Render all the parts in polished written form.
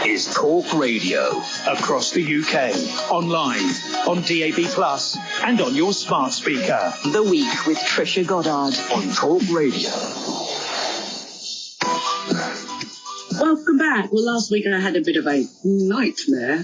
is Talk Radio. Across the UK, online, on DAB+, and on your smart speaker. The Week with Trisha Goddard on Talk Radio. Welcome back. Well, last week I had a bit of a nightmare.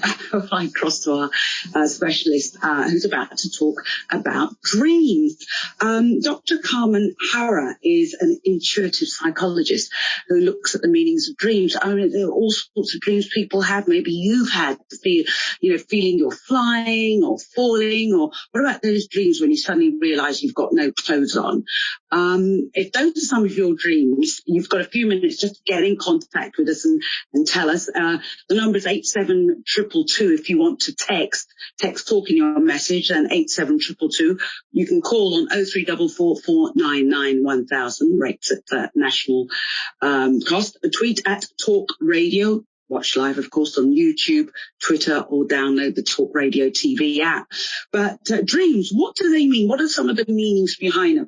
I crossed to our specialist who's about to talk about dreams. Dr. Carmen Harra is an intuitive psychologist who looks at the meanings of dreams. I mean, there are all sorts of dreams people have. Maybe you've had feeling you're flying or falling, or what about those dreams when you suddenly realise you've got no clothes on? If those are some of your dreams, you've got a few minutes just to get in contact with us and tell us. The number is 87222 if you want to text talk in your message, and 87222. You can call on 03444991000, rates at national cost. Tweet at Talk Radio. Watch live, of course, on YouTube, Twitter, or download the Talk Radio TV app. But dreams, what do they mean? What are some of the meanings behind them?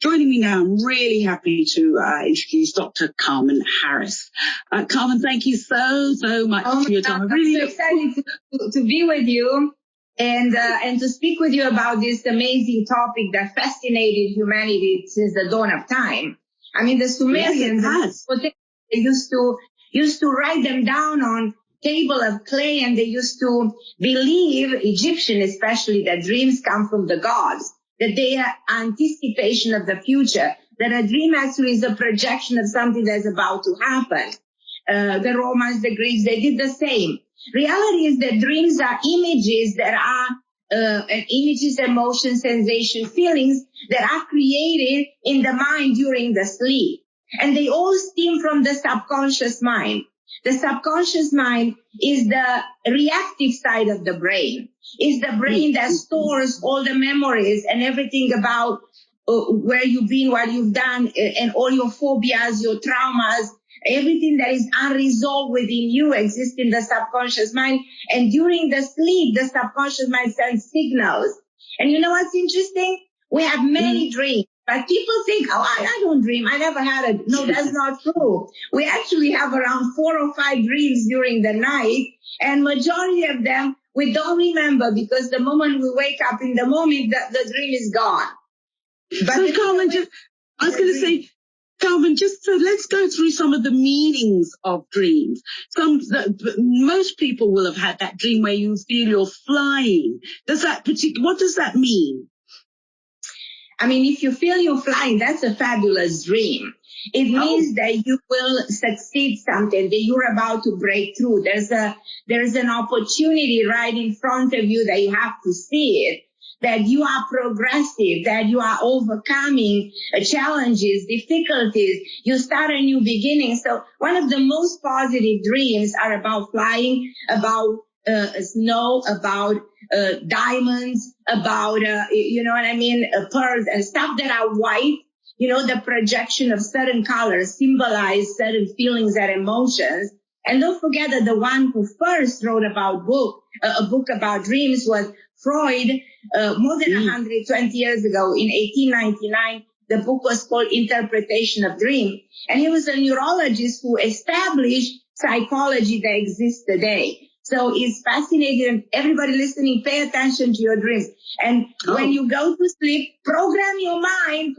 Joining me now, I'm really happy to introduce Dr. Carmen Harris. Carmen, thank you so much for your time. I'm so excited to be with you and to speak with you about this amazing topic that fascinated humanity since the dawn of time. I mean, the Sumerians, they used to write them down on table of clay, and they used to believe, Egyptian especially, that dreams come from the gods, that they are anticipation of the future, that a dream actually is a projection of something that's about to happen. The Romans, the Greeks, they did the same. Reality is that dreams are images that are images, emotions, sensations, feelings that are created in the mind during the sleep. And they all stem from the subconscious mind. The subconscious mind is the reactive side of the brain. It's the brain that stores all the memories and everything about where you've been, what you've done, and all your phobias, your traumas, everything that is unresolved within you exists in the subconscious mind. And during the sleep, the subconscious mind sends signals. And you know what's interesting? We have many dreams. But people think, I don't dream. I never had a... No, that's not true. We actually have around 4 or 5 dreams during the night, and majority of them we don't remember, because the moment we wake up in the moment, the dream is gone. But so Carmen, Carmen, so let's go through some of the meanings of dreams. Most people will have had that dream where you feel you're flying. What does that mean? I mean, if you feel you're flying, that's a fabulous dream. It means that you will succeed something, that you're about to break through. There's an opportunity right in front of you that you have to see it, that you are progressive, that you are overcoming challenges, difficulties. You start a new beginning. So one of the most positive dreams are about flying, about snow, about diamonds, about, pearls and stuff that are white. The projection of certain colors symbolize certain feelings and emotions. And don't forget that the one who first wrote about a book about dreams was Freud, more than 120 years ago in 1899. The book was called Interpretation of Dream. And he was a neurologist who established psychology that exists today. So it's fascinating, and everybody listening, pay attention to your dreams. And when you go to sleep, program your mind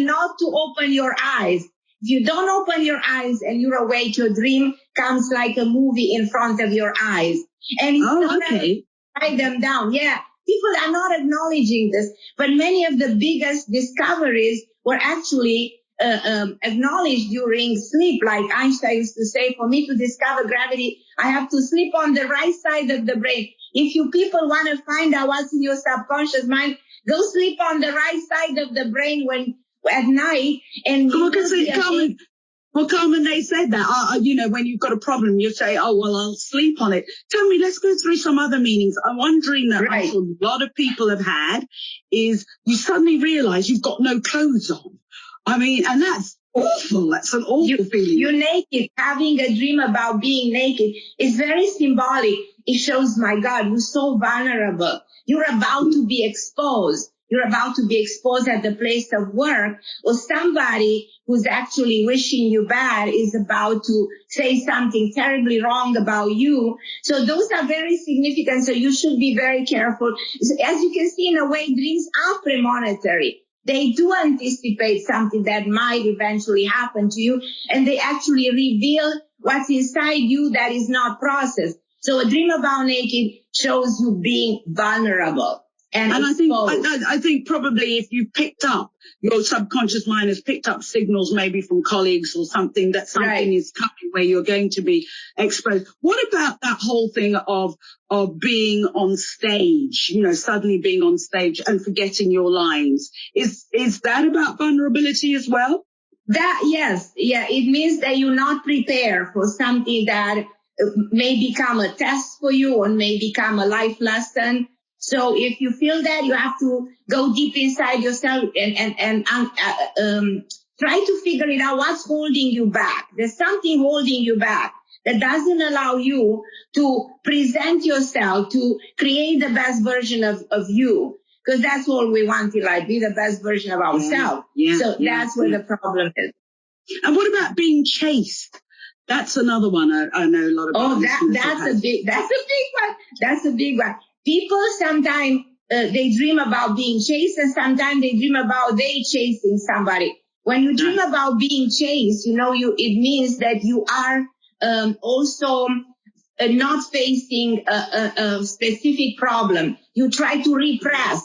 not to open your eyes. If you don't open your eyes and you're awake, your dream comes like a movie in front of your eyes. And it's write them down. Yeah, people are not acknowledging this, but many of the biggest discoveries were actually acknowledged during sleep. Like Einstein used to say, for me to discover gravity, I have to sleep on the right side of the brain. If you people want to find out what's in your subconscious mind, go sleep on the right side of the brain at night. And Carmen, they said that, when you've got a problem, you say, I'll sleep on it. Tell me, let's go through some other meanings. I'm wondering that a lot of people have had is you suddenly realize you've got no clothes on. I mean, and that's awful. That's an awful feeling. You're naked. Having a dream about being naked is very symbolic. It shows, my God, you're so vulnerable. You're about to be exposed. you're about to be exposed at the place of work, or somebody who's actually wishing you bad is about to say something terribly wrong about you. So those are very significant. So you should be very careful. So as you can see, in a way, dreams are premonitory. They do anticipate something that might eventually happen to you, and they actually reveal what's inside you that is not processed. So a dream about naked shows you being vulnerable. And I think probably if you picked up, your subconscious mind has picked up signals maybe from colleagues or something, that something is coming where you're going to be exposed. What about that whole thing of being on stage, suddenly being on stage and forgetting your lines? Is that about vulnerability as well? Yes. Yeah. It means that you're not prepared for something that may become a test for you or may become a life lesson. So if you feel that, you have to go deep inside yourself and try to figure it out. What's holding you back? There's something holding you back that doesn't allow you to present yourself, to create the best version of you. Because that's all we want in life, be the best version of ourselves. That's where the problem is. And what about being chased? That's another one I know a lot about. That's a big one. People sometimes they dream about being chased, and sometimes they dream about they chasing somebody. When you dream about being chased, it means that you are also not facing a specific problem. You try to repress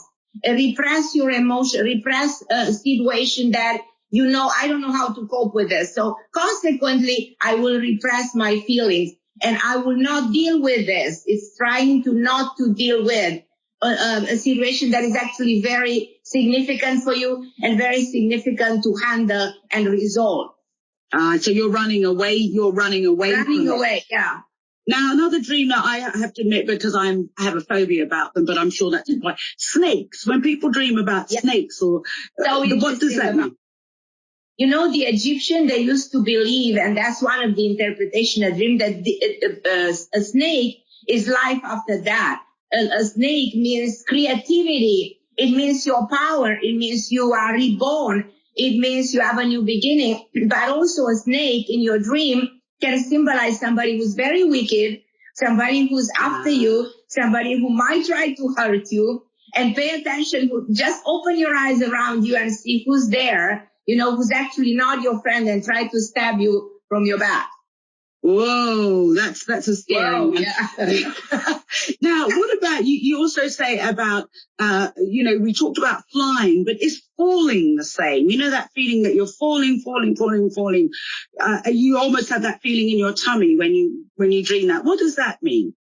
your emotion, repress a situation that I don't know how to cope with this. So consequently, I will repress my feelings and I will not deal with this. It's trying to not to deal with a situation that is actually very significant for you and very significant to handle and resolve. So you're running away. Running away, yeah. Now, another dream that I have to admit, because I have a phobia about them, but I'm sure that's why. Snakes. When people dream about snakes, or what does that mean? The Egyptian, they used to believe, and that's one of the interpretation of dream, that a snake is life after that. A snake means creativity. It means your power. It means you are reborn. It means you have a new beginning. But also a snake in your dream can symbolize somebody who's very wicked, somebody who's after you, somebody who might try to hurt you. And pay attention. Just open your eyes around you and see who's there. Who's actually not your friend and try to stab you from your back. Whoa, that's a scary one. Yeah. Now, what about you also say about, we talked about flying, but is falling the same? That feeling that you're falling. You almost have that feeling in your tummy when you dream that. What does that mean?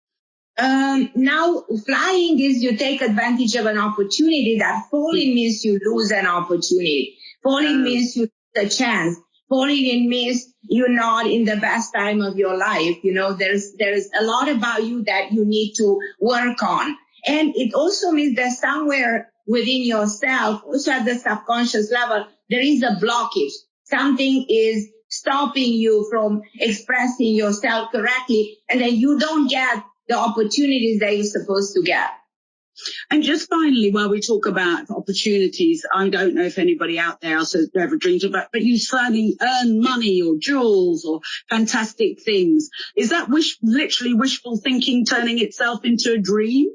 Now, flying is you take advantage of an opportunity. That falling means you lose an opportunity. Falling means you lose a chance. Falling means you're not in the best time of your life. There's a lot about you that you need to work on. And it also means that somewhere within yourself, also at the subconscious level, there is a blockage. Something is stopping you from expressing yourself correctly, and then you don't get the opportunities that you're supposed to get. And just finally, while we talk about opportunities, I don't know if anybody out there else has ever dreamed about, but you suddenly earn money or jewels or fantastic things. Is that literally wishful thinking turning itself into a dream?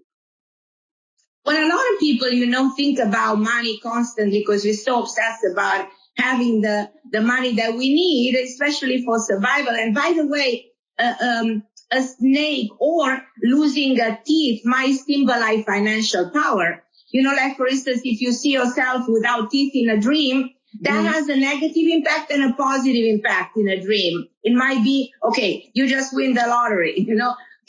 Well, a lot of people, think about money constantly because we're so obsessed about having the money that we need, especially for survival. And by the way, a snake or losing a teeth might symbolize financial power. Like for instance, if you see yourself without teeth in a dream, that has a negative impact and a positive impact in a dream. It might be, okay, you just win the lottery,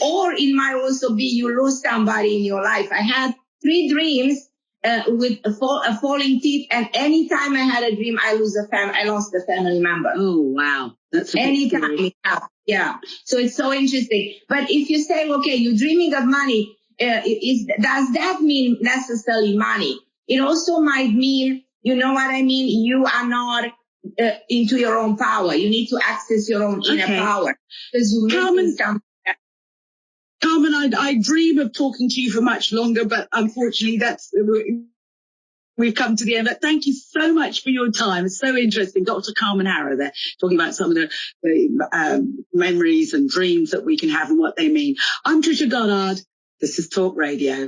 or it might also be you lose somebody in your life. I had 3 dreams with a falling teeth, and anytime I had a dream, I lost a family member. Oh, wow. That's anytime. Yeah. So it's so interesting. But if you say, okay, you're dreaming of money, does that mean necessarily money? It also might mean, you know what I mean? You are not into your own power. You need to access your own inner power. Because you Carmen, I dream of talking to you for much longer, but unfortunately we've come to the end. But thank you so much for your time. It's so interesting. Dr. Carmen Harra there, talking about some of the memories and dreams that we can have and what they mean. I'm Trisha Goddard. This is Talk Radio.